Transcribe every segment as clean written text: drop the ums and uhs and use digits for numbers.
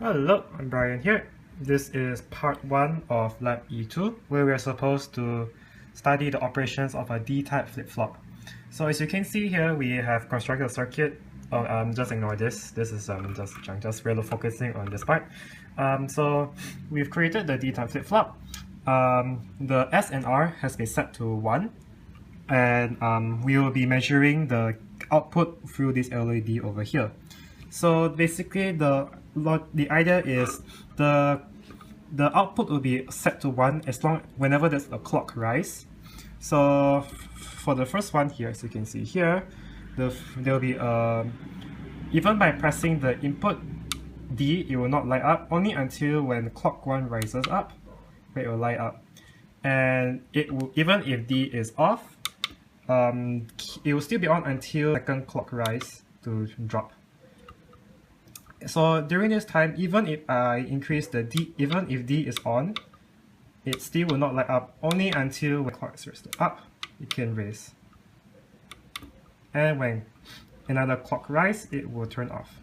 Hello, I'm Bryan here. This is part 1 of lab E2, where we are supposed to study the operations of a D-type flip-flop. So as you can see here, we have constructed a circuit. Just ignore this. This is just really focusing on this part. So we've created the D-type flip-flop. The S and R has been set to 1, and we will be measuring the output through this LED over here. So basically, the idea is the output will be set to 1 whenever there's a clock rise. So for the first one here, as you can see here, there will be even by pressing the input D, it will not light up only until when clock 1 rises up, where it will light up. And it will, even if D is off, it will still be on until second clock rise to drop. So during this time, even if I increase the D, even if D is on, it still will not light up only until when clock is raised up, it can raise. And when another clock rise, it will turn off.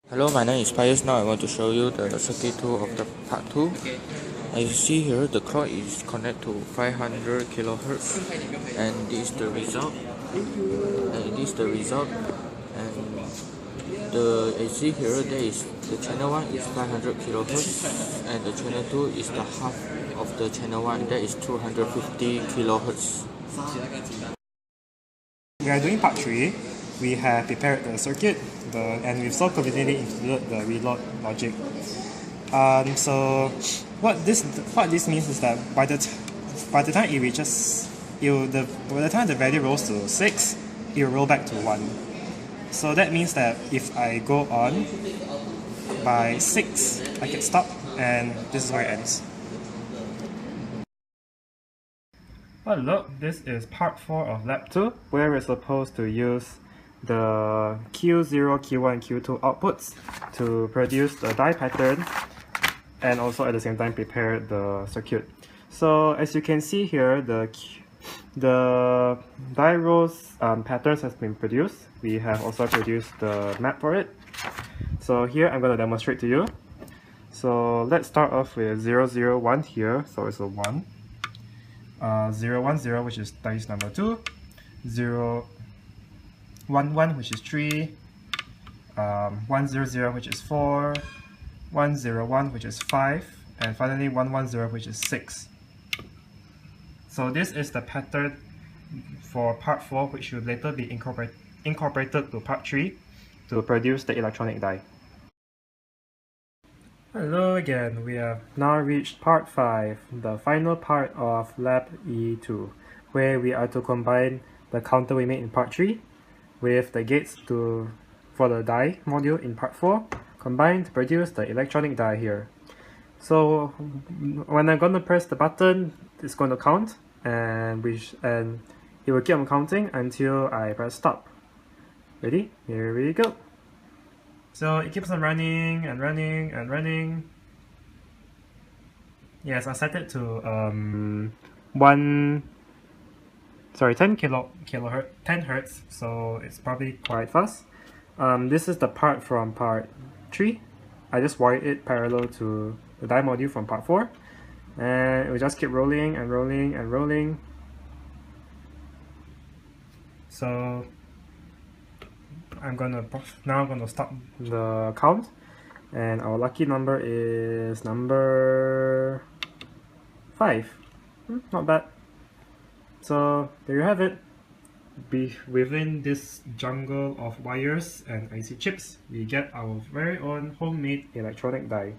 Hello, my name is Pius. Now I want to show you the circuit 2 of the part 2. As you see here, the clock is connected to 500 kilohertz, and this is the result. And as you see here, there is the channel 1 is 500 kilohertz, and the channel 2 is the half of the channel 1, that is 250 kilohertz. We are doing part 3. We have prepared the circuit, and we've so conveniently included the reload logic. So what this means is that by the time it reaches, by the time the value rolls to 6, it will roll back to 1. So that means that if I go on by 6, I can stop, and this is where it ends. Hello, this is part 4 of lab 2, where we're supposed to use the Q0, Q1, and Q2 outputs to produce the die pattern and also at the same time prepare the circuit. So as you can see here, the die rows patterns has been produced. We have also produced the map for it. So here I'm going to demonstrate to you. So let's start off with 0, 0, 1 here. So it's a 1. 0, 1, 0, which is dice number 2. 0, 1, 1, which is 3. 1, 0, 0, which is 4. 1, 0, 1, which is 5. And finally 1, 1, 0, which is 6. So this is the pattern for part 4, which will later be incorporated to part 3 to produce the electronic die. Hello again, we have now reached part 5, the final part of lab E2, where we are to combine the counter we made in part 3 with the gates for the die module in part 4, combined to produce the electronic die here. So when I'm going to press the button, it's going to count, and it will keep on counting until I press stop. Ready? Here we go. So it keeps on running and running and running. Yes, I set it to 10 hertz, so it's probably quite fast. This is the part from part 3. I just wired it parallel to the die module from part 4, and it will just keep rolling and rolling and rolling. So I'm gonna stop the count, and our lucky number is number 5. Not bad. So there you have it. Within this jungle of wires and IC chips, we get our very own homemade electronic die.